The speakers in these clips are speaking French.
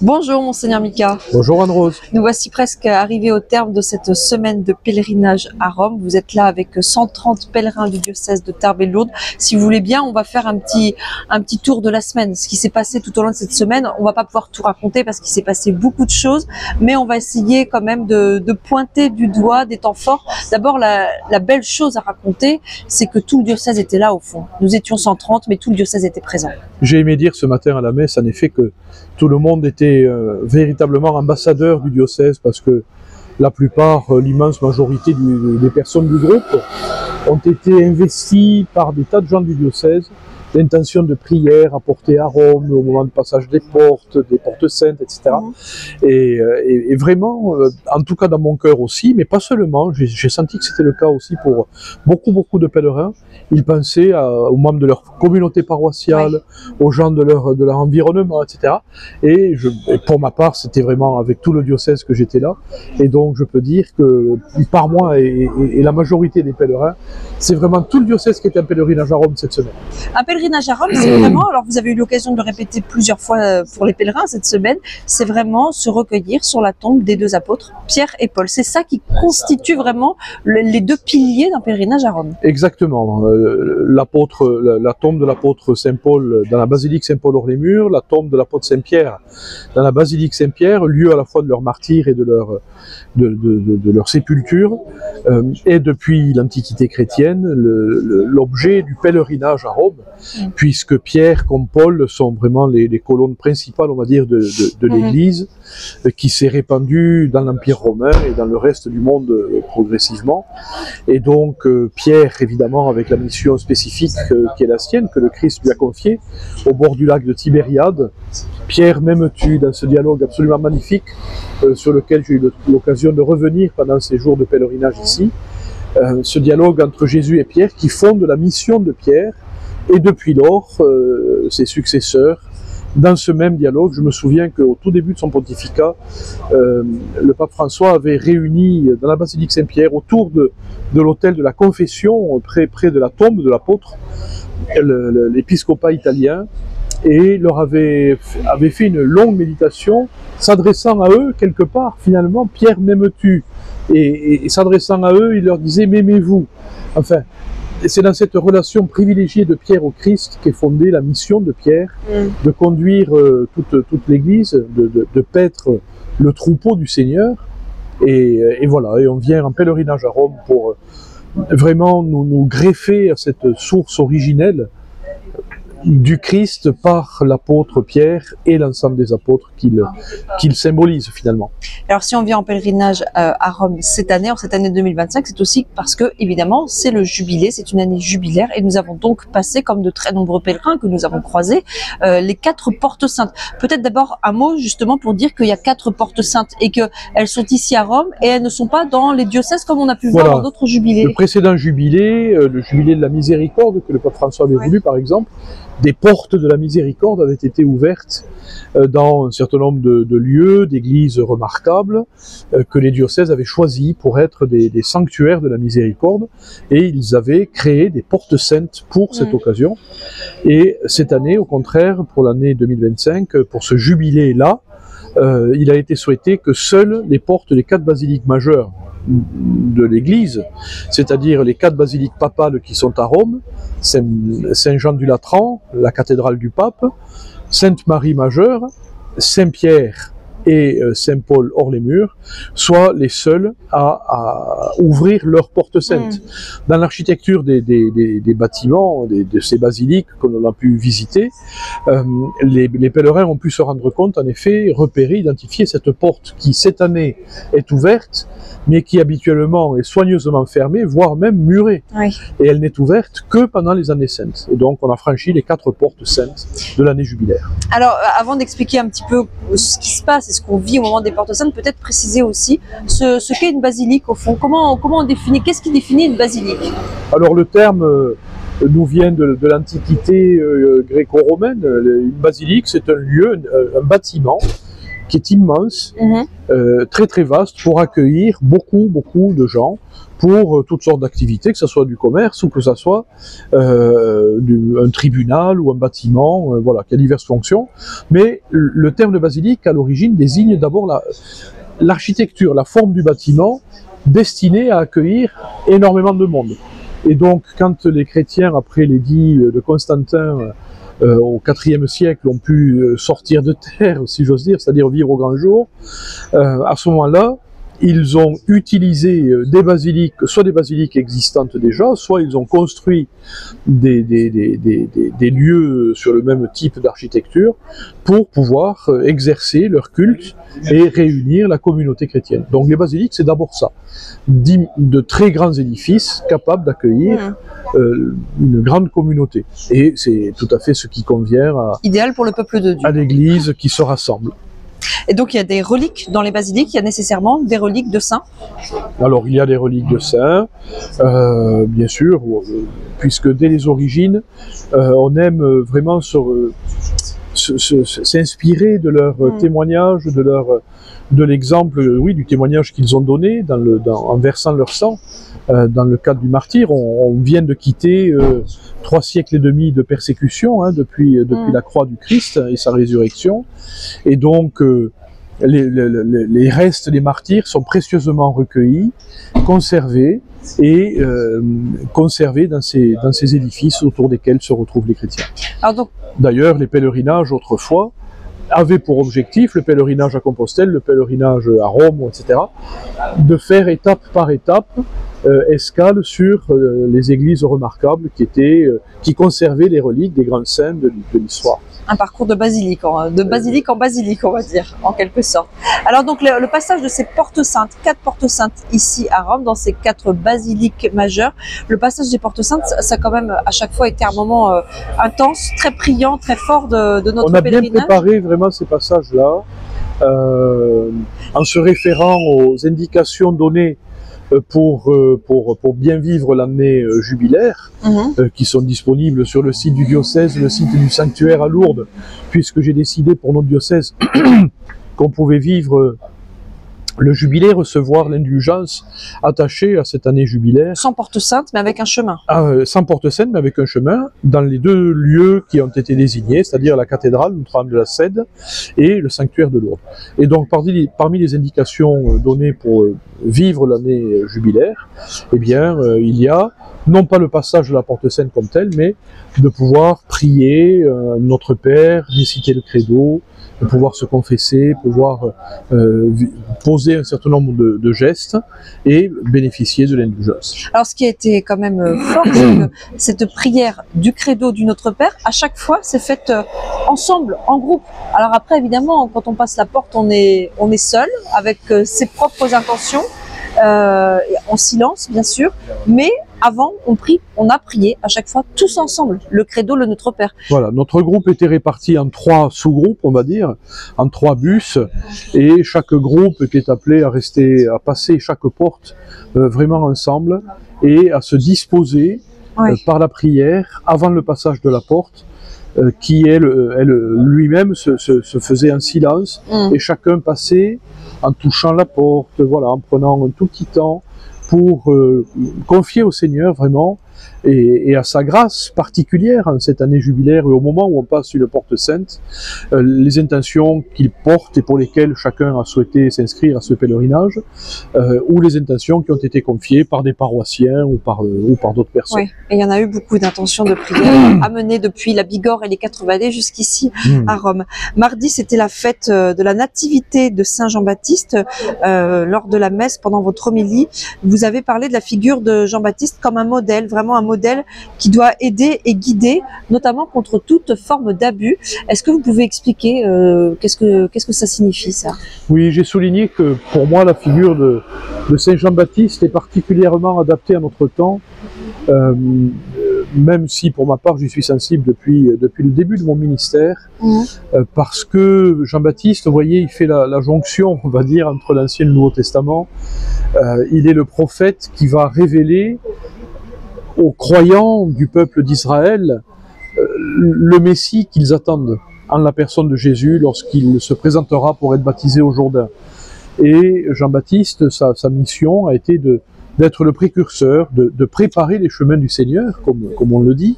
Bonjour Monseigneur Mika. Bonjour Anne-Rose. Nous voici presque arrivés au terme de cette semaine de pèlerinage à Rome. Vous êtes là avec 130 pèlerins du diocèse de Tarbes et Lourdes. Si vous voulez bien, on va faire un petit tour de la semaine. Ce qui s'est passé tout au long de cette semaine, on va pas pouvoir tout raconter parce qu'il s'est passé beaucoup de choses, mais on va essayer quand même de pointer du doigt des temps forts. D'abord, la belle chose à raconter, c'est que tout le diocèse était là au fond. Nous étions 130, mais tout le diocèse était présent. J'ai aimé dire ce matin à la messe, en effet, que tout le monde était véritablement ambassadeur du diocèse, parce que la plupart, l'immense majorité des personnes du groupe ont été investies par des tas de gens du diocèse, l'intention de prière apportée à Rome au moment du passage des portes saintes, etc. Et vraiment, en tout cas dans mon cœur aussi, mais pas seulement, j'ai senti que c'était le cas aussi pour beaucoup de pèlerins. Ils pensaient aux membres de leur communauté paroissiale, aux gens de leur environnement, etc. Et pour ma part, c'était vraiment avec tout le diocèse que j'étais là. Et donc je peux dire que par moi et la majorité des pèlerins, c'est vraiment tout le diocèse qui était en pèlerinage à Rome cette semaine. Un pèlerinage à Rome, c'est vraiment, alors vous avez eu l'occasion de le répéter plusieurs fois pour les pèlerins cette semaine, c'est vraiment se recueillir sur la tombe des deux apôtres, Pierre et Paul. C'est ça qui constitue vraiment les deux piliers d'un pèlerinage à Rome. Exactement. La tombe de l'apôtre Saint Paul dans la basilique Saint-Paul hors les murs, la tombe de l'apôtre Saint-Pierre dans la basilique Saint-Pierre, lieu à la fois de leur martyre et de leur sépulture, et depuis l'Antiquité chrétienne, l'objet du pèlerinage à Rome, puisque Pierre comme Paul sont vraiment les colonnes principales, on va dire, de l'Église, qui s'est répandue dans l'Empire romain et dans le reste du monde progressivement. Et donc Pierre, évidemment, avec la mission spécifique qui est la sienne, que le Christ lui a confiée, au bord du lac de Tibériade. Pierre, m'aimes-tu, dans ce dialogue absolument magnifique sur lequel j'ai eu l'occasion de revenir pendant ces jours de pèlerinage ici, ce dialogue entre Jésus et Pierre qui fonde la mission de Pierre, et depuis lors, ses successeurs. Dans ce même dialogue, je me souviens qu'au tout début de son pontificat, le pape François avait réuni dans la basilique Saint-Pierre, autour de l'autel de la confession, près de la tombe de l'apôtre, l'épiscopat italien, et leur avait fait une longue méditation, s'adressant à eux quelque part, finalement, Pierre, m'aimes-tu? Et s'adressant à eux, il leur disait, m'aimez-vous? Enfin, c'est dans cette relation privilégiée de Pierre au Christ qu'est fondée la mission de Pierre, de conduire toute l'Église, de paître le troupeau du Seigneur. Et voilà, et on vient en pèlerinage à Rome pour vraiment nous greffer à cette source originelle du Christ par l'apôtre Pierre et l'ensemble des apôtres qu'il symbolise finalement. Alors si on vient en pèlerinage à Rome cette année 2025, c'est aussi parce que évidemment c'est le jubilé, c'est une année jubilaire, et nous avons donc passé, comme de très nombreux pèlerins que nous avons croisés, les 4 portes saintes. Peut-être d'abord un mot justement pour dire qu'il y a 4 portes saintes et qu'elles sont ici à Rome et elles ne sont pas dans les diocèses comme on a pu voir dans d'autres jubilés. Le précédent jubilé, le jubilé de la miséricorde que le pape François avait voulu par exemple, des portes de la miséricorde avaient été ouvertes dans un certain nombre de lieux, d'églises remarquables, que les diocèses avaient choisis pour être des sanctuaires de la miséricorde, et ils avaient créé des portes saintes pour cette occasion. Et cette année, au contraire, pour l'année 2025, pour ce jubilé-là, il a été souhaité que seules les portes des 4 basiliques majeures de l'Église, c'est-à-dire les 4 basiliques papales qui sont à Rome, Saint-Jean du Latran, la cathédrale du pape, Sainte-Marie majeure, Saint-Pierre et Saint-Paul hors les murs, soient les seuls à ouvrir leurs portes saintes. Dans l'architecture des bâtiments, de ces basiliques que l'on a pu visiter, les pèlerins ont pu se rendre compte, en effet, repérer, identifier cette porte qui cette année est ouverte, mais qui habituellement est soigneusement fermée, voire même murée. Et elle n'est ouverte que pendant les années saintes. Et donc on a franchi les 4 portes saintes de l'année jubilaire. Alors avant d'expliquer un petit peu ce qui se passe et ce qu'on vit au moment des portes saintes, peut-être préciser aussi ce qu'est une basilique au fond. Comment on définit, qu'est-ce qui définit une basilique? Alors le terme nous vient de l'Antiquité gréco-romaine. Une basilique, c'est un lieu, un bâtiment qui est immense, très très vaste, pour accueillir beaucoup de gens, pour toutes sortes d'activités, que ce soit du commerce ou que ce soit un tribunal ou un bâtiment, voilà, qui a diverses fonctions. Mais le terme de basilique, à l'origine, désigne d'abord l'architecture, la forme du bâtiment, destinée à accueillir énormément de monde. Et donc, quand les chrétiens, après l'édit de Constantin, au IVe siècle, ont pu sortir de terre, si j'ose dire, c'est-à-dire vivre au grand jour, à ce moment-là, ils ont utilisé des basiliques, soit des basiliques existantes déjà, soit ils ont construit des lieux sur le même type d'architecture pour pouvoir exercer leur culte et réunir la communauté chrétienne. Donc les basiliques, c'est d'abord ça, de très grands édifices capables d'accueillir une grande communauté. Et c'est tout à fait ce qui convient idéal pour le peuple de Dieu, à l'Église qui se rassemble. Et donc il y a des reliques dans les basiliques, il y a nécessairement des reliques de saints. Alors il y a des reliques de saints, bien sûr, puisque dès les origines, on aime vraiment s'inspirer de leurs témoignages, de l'exemple, oui, du témoignage qu'ils ont donné en versant leur sang. Dans le cadre du martyr, on vient de quitter 3 siècles et demi de persécution, depuis la croix du Christ et sa résurrection. Et donc, les restes des martyrs sont précieusement recueillis, conservés et conservés dans ces édifices autour desquels se retrouvent les chrétiens. D'ailleurs, les pèlerinages autrefois avaient pour objectif, le pèlerinage à Compostelle, le pèlerinage à Rome, etc., de faire étape par étape escale sur les églises remarquables qui conservaient les reliques des grands saints de l'histoire. Un parcours de basilique en basilique, on va dire, en quelque sorte. Alors donc le passage de ces portes saintes, 4 portes saintes ici à Rome, dans ces 4 basiliques majeures, le passage des portes saintes, ça a quand même à chaque fois été un moment intense, très priant, très fort de notre pèlerinage. On a bien préparé vraiment ces passages-là, en se référant aux indications données pour bien vivre l'année jubilaire, qui sont disponibles sur le site du diocèse, le site du sanctuaire à Lourdes, puisque j'ai décidé pour notre diocèse qu'on pouvait vivre le jubilé, recevoir l'indulgence attachée à cette année jubilaire. Sans porte sainte, mais avec un chemin. Sans porte sainte, mais avec un chemin, dans les 2 lieux qui ont été désignés, c'est-à-dire la cathédrale Notre-Dame de la Cède et le sanctuaire de Lourdes. Et donc, parmi les indications données pour vivre l'année jubilaire, eh bien, il y a non pas le passage de la porte sainte comme tel, mais de pouvoir prier Notre Père, réciter le credo, de pouvoir se confesser, pouvoir poser un certain nombre de gestes et bénéficier de l'indulgence. Alors ce qui a été quand même fort, c'est que cette prière du credo du Notre Père, à chaque fois, c'est faite ensemble, en groupe. Alors après, évidemment, quand on passe la porte, on est seul, avec ses propres intentions, en silence, bien sûr, mais avant, on a prié à chaque fois tous ensemble, le credo, le Notre Père. Voilà, notre groupe était réparti en 3 sous-groupes, on va dire, en 3 bus, et chaque groupe était appelé à passer chaque porte vraiment ensemble, et à se disposer par la prière, avant le passage de la porte, qui lui-même se faisait en silence, et chacun passait en touchant la porte, voilà, en prenant un tout petit temps pour confier au Seigneur vraiment et à sa grâce particulière en cette année jubilaire et au moment où on passe une porte sainte, les intentions qu'il porte et pour lesquelles chacun a souhaité s'inscrire à ce pèlerinage, ou les intentions qui ont été confiées par des paroissiens ou par d'autres personnes. Oui, et il y en a eu beaucoup d'intentions de prière amenées depuis la Bigorre et les 4 vallées jusqu'ici à Rome. Mardi, c'était la fête de la nativité de Saint Jean-Baptiste. Lors de la messe, pendant votre homélie, vous avez parlé de la figure de Jean-Baptiste comme un modèle, vraiment un modèle qui doit aider et guider, notamment contre toute forme d'abus. Est-ce que vous pouvez expliquer qu'est-ce que ça signifie, ça? Oui, j'ai souligné que pour moi, la figure de Saint Jean-Baptiste est particulièrement adaptée à notre temps, même si pour ma part j'y suis sensible depuis le début de mon ministère, parce que Jean-Baptiste, vous voyez, il fait la jonction, on va dire, entre l'Ancien et le Nouveau Testament. Il est le prophète qui va révéler aux croyants du peuple d'Israël le Messie qu'ils attendent. en la personne de Jésus lorsqu'il se présentera pour être baptisé au Jourdain. Et Jean-Baptiste, sa mission a été d'être le précurseur, de préparer les chemins du Seigneur, comme on le dit,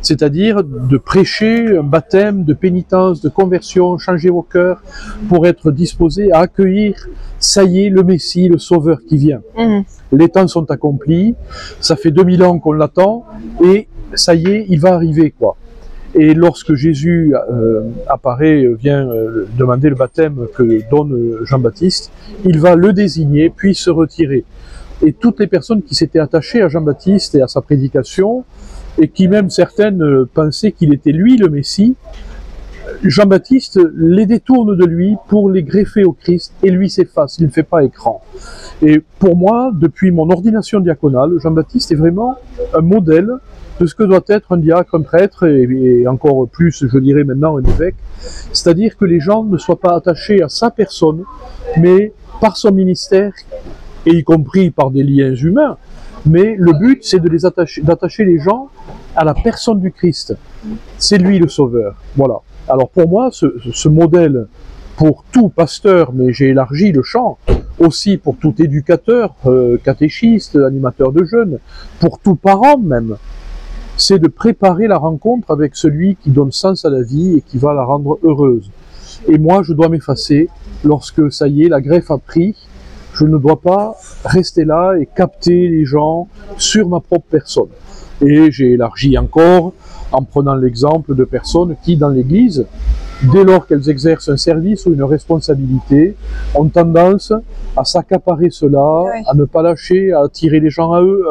c'est-à-dire de prêcher un baptême de pénitence, de conversion, changer vos cœurs pour être disposés à accueillir, ça y est, le Messie, le Sauveur qui vient. Les temps sont accomplis, ça fait 2000 ans qu'on l'attend, et ça y est, il va arriver, quoi. Et lorsque Jésus apparaît, vient demander le baptême que donne Jean-Baptiste, il va le désigner, puis se retirer. Et toutes les personnes qui s'étaient attachées à Jean-Baptiste et à sa prédication, et qui même certaines pensaient qu'il était lui le Messie, Jean-Baptiste les détourne de lui pour les greffer au Christ, et lui s'efface, il ne fait pas écran. Et pour moi, depuis mon ordination diaconale, Jean-Baptiste est vraiment un modèle de ce que doit être un diacre, un prêtre, et encore plus, je dirais maintenant, un évêque. C'est-à-dire que les gens ne soient pas attachés à sa personne, mais par son ministère, et y compris par des liens humains. Mais le but, c'est d'attacher les gens à la personne du Christ. C'est lui le Sauveur. Voilà. Alors pour moi, ce modèle, pour tout pasteur, mais j'ai élargi le champ, aussi pour tout éducateur, catéchiste, animateur de jeunes, pour tout parent même, c'est de préparer la rencontre avec celui qui donne sens à la vie et qui va la rendre heureuse. Et moi, je dois m'effacer lorsque, ça y est, la greffe a pris. Je ne dois pas rester là et capter les gens sur ma propre personne. Et j'ai élargi encore en prenant l'exemple de personnes qui, dans l'Église, dès lors qu'elles exercent un service ou une responsabilité, ont tendance à s'accaparer cela, oui, à ne pas lâcher, à attirer les gens à eux,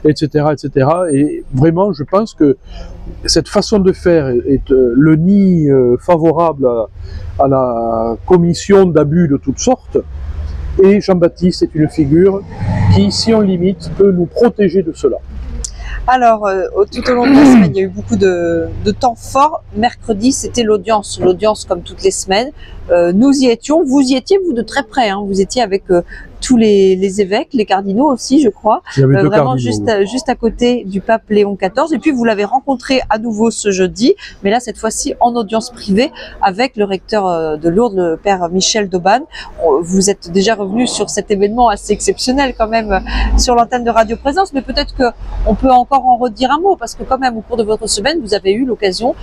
etc., etc. Et vraiment, je pense que cette façon de faire est le nid favorable à la commission d'abus de toutes sortes. Et Jean-Baptiste est une figure qui, si on limite, peut nous protéger de cela. Alors, tout au long de la semaine, il y a eu beaucoup de temps forts. Mercredi, c'était l'audience. L'audience, comme toutes les semaines. Nous y étions. Vous y étiez, vous, de très près. Hein. Vous étiez avec tous les évêques, les cardinaux aussi, je crois. Vraiment juste à côté du pape Léon XIV. Et puis, vous l'avez rencontré à nouveau ce jeudi, mais là, cette fois-ci, en audience privée avec le recteur de Lourdes, le père Michel d'Aubagne. Vous êtes déjà revenu sur cet événement assez exceptionnel quand même sur l'antenne de Radio Présence, mais peut-être qu'on peut encore en redire un mot, parce que quand même, au cours de votre semaine, vous avez eu l'occasion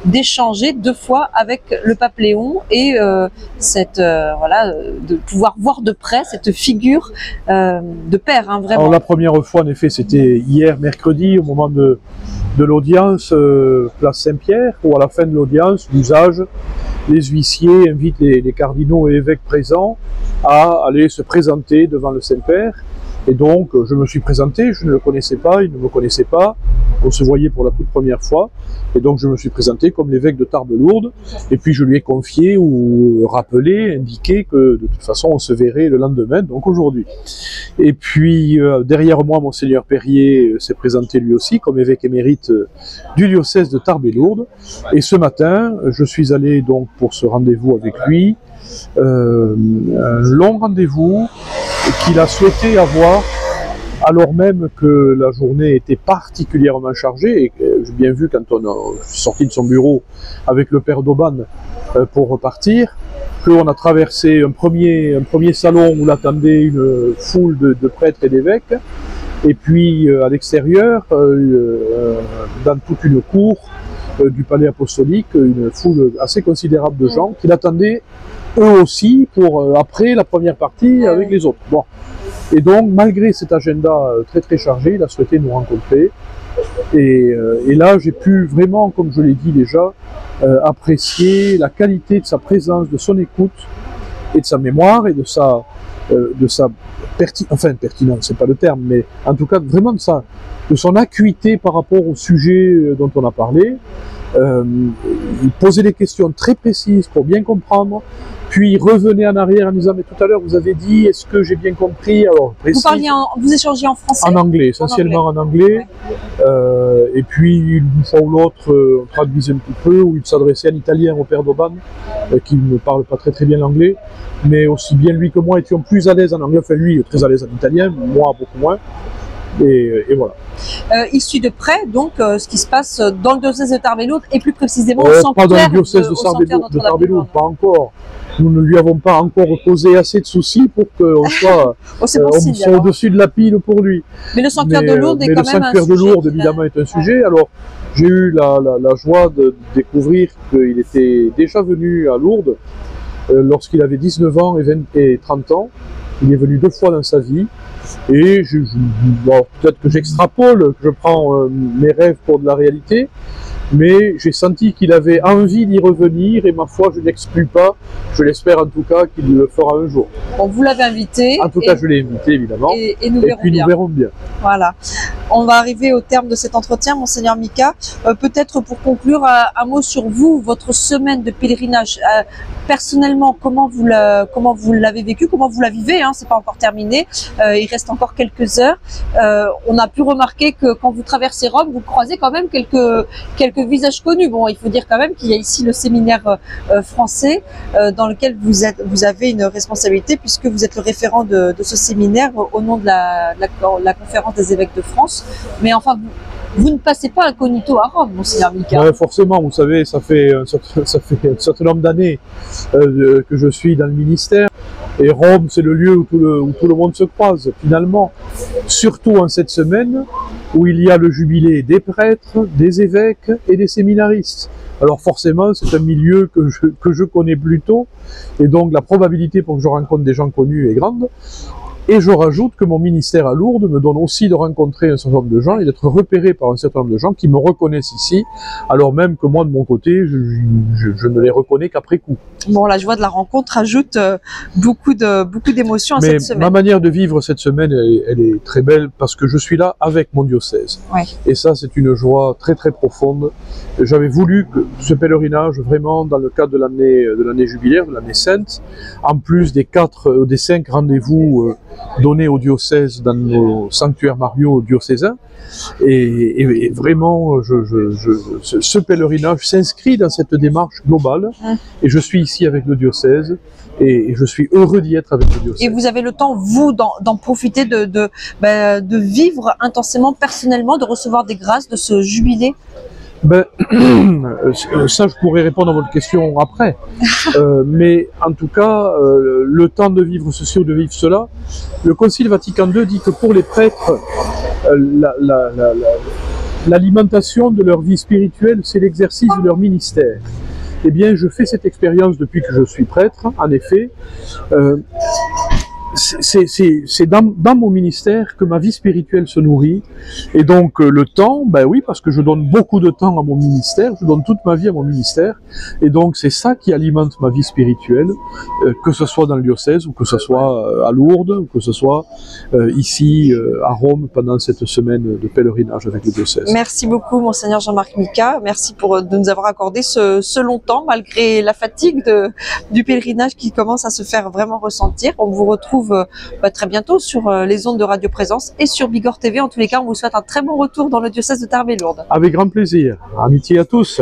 d'échanger 2 fois avec le pape Léon et voilà, de pouvoir voir de près cette figure de père, hein, vraiment. Alors la première fois, en effet, c'était hier, mercredi, au moment de l'audience, place Saint-Pierre, où à la fin de l'audience, l'usage, les huissiers invitent les cardinaux et évêques présents à aller se présenter devant le Saint-Père. Et donc, je me suis présenté, je ne le connaissais pas, il ne me connaissait pas, on se voyait pour la toute première fois, et donc je me suis présenté comme l'évêque de Tarbes-Lourdes, et puis je lui ai confié ou rappelé, indiqué que de toute façon on se verrait le lendemain, donc aujourd'hui. Et puis derrière moi, Monseigneur Perrier s'est présenté lui aussi comme évêque émérite du diocèse de Tarbes-et-Lourdes, et ce matin, je suis allé donc pour ce rendez-vous avec lui, un long rendez-vous qu'il a souhaité avoir alors même que la journée était particulièrement chargée, et j'ai bien vu quand on est sorti de son bureau avec le père d'Aubagne pour repartir, qu'on a traversé un premier salon où l'attendait une foule de prêtres et d'évêques, et puis à l'extérieur, dans toute une cour du palais apostolique, une foule assez considérable de gens qui l'attendaient eux aussi pour après la première partie avec les autres. Bon. Et donc, malgré cet agenda très très chargé, il a souhaité nous rencontrer. Et là, j'ai pu vraiment, comme je l'ai dit déjà, apprécier la qualité de sa présence, de son écoute et de sa mémoire et de sa pertinence, c'est pas le terme, mais en tout cas vraiment de son acuité par rapport au sujet dont on a parlé. Il posait des questions très précises pour bien comprendre, puis il revenait en arrière en disant « mais tout à l'heure vous avez dit, est-ce que j'ai bien compris ?» Alors, précis, vous échangez en français? En anglais, essentiellement en anglais. Ouais. Et puis une fois ou l'autre, on traduisait un petit peu, ou il s'adressait en italien au père d'Aubagne, qui ne parle pas très bien l'anglais, mais aussi bien lui que moi étions plus à l'aise en anglais, enfin lui très à l'aise en italien, moi beaucoup moins. Et voilà. Il suit de près donc ce qui se passe dans le diocèse de Tarbes-et-Lourdes et plus précisément au Pas sanctuaire dans le diocèse de Notre-Dame-des-Lourdes. Tarbes-et-Lourdes, pas encore. Nous ne lui avons pas encore posé assez de soucis pour qu'on soit, soit au-dessus de la pile pour lui. Mais le sanctuaire de Lourdes est quand même un sujet. Le sanctuaire de Lourdes, évidemment, est un sujet. Alors, j'ai eu la joie de découvrir qu'il était déjà venu à Lourdes lorsqu'il avait 19 ans et 30 ans. Il est venu 2 fois dans sa vie. Et bon, peut-être que j'extrapole, que je prends mes rêves pour de la réalité, mais j'ai senti qu'il avait envie d'y revenir et ma foi, je n'exclus pas, je l'espère en tout cas qu'il le fera un jour. Bon, vous l'avez invité. En tout cas, je l'ai invité évidemment. Et nous verrons bien. Voilà. On va arriver au terme de cet entretien, Monseigneur Mika. Peut-être pour conclure, un mot sur vous, votre semaine de pèlerinage. Personnellement, comment vous l'avez vécu, comment vous la vivez, hein, c'est pas encore terminé, il reste encore quelques heures. On a pu remarquer que quand vous traversez Rome, vous croisez quand même quelques visages connus. Bon, il faut dire quand même qu'il y a ici le séminaire français dans lequel vous avez une responsabilité puisque vous êtes le référent de ce séminaire au nom de la conférence des évêques de France. Mais enfin, vous ne passez pas incognito à Rome, Monseigneur Mika. Ouais, forcément, vous savez, ça fait un certain nombre d'années que je suis dans le ministère. Et Rome, c'est le lieu où tout le monde se croise, finalement. Surtout en cette semaine où il y a le jubilé des prêtres, des évêques et des séminaristes. Alors forcément, c'est un milieu que je connais plutôt. Et donc la probabilité pour que je rencontre des gens connus est grande. Et je rajoute que mon ministère à Lourdes me donne aussi de rencontrer un certain nombre de gens et d'être repéré par un certain nombre de gens qui me reconnaissent ici, alors même que moi, de mon côté, je ne les reconnais qu'après coup. Bon, la joie de la rencontre ajoute beaucoup d'émotions à cette semaine. Ma manière de vivre cette semaine, elle est très belle parce que je suis là avec mon diocèse. Ouais. Et ça, c'est une joie très très profonde. J'avais voulu que ce pèlerinage, vraiment, dans le cadre de l'année jubilaire, de l'année sainte, en plus des 5 rendez-vous donnés au diocèse dans nos sanctuaires mariaux diocésains. Et vraiment, ce pèlerinage s'inscrit dans cette démarche globale. Et je suis ici avec le diocèse. Et je suis heureux d'y être avec le diocèse. Et vous avez le temps, vous, d'en profiter, de vivre intensément, personnellement, de recevoir des grâces de ce jubilé? Ça, je pourrais répondre à votre question après. Mais en tout cas, le temps de vivre ceci ou de vivre cela, le Concile Vatican II dit que pour les prêtres, l'alimentation de leur vie spirituelle, c'est l'exercice de leur ministère. Eh bien, je fais cette expérience depuis que je suis prêtre, en effet. C'est dans mon ministère que ma vie spirituelle se nourrit. Et donc le temps, ben oui, parce que je donne beaucoup de temps à mon ministère, je donne toute ma vie à mon ministère. Et donc c'est ça qui alimente ma vie spirituelle, que ce soit dans le diocèse, ou que ce soit à Lourdes, ou que ce soit ici à Rome pendant cette semaine de pèlerinage avec le diocèse. Merci beaucoup, Monseigneur Jean-Marc Mika. Merci de nous avoir accordé ce long temps, malgré la fatigue du pèlerinage qui commence à se faire vraiment ressentir. On vous retrouve très bientôt sur les ondes de Radio Présence et sur Bigorre TV. En tous les cas, on vous souhaite un très bon retour dans le diocèse de Tarbes-et-Lourdes. Avec grand plaisir. Amitié à tous.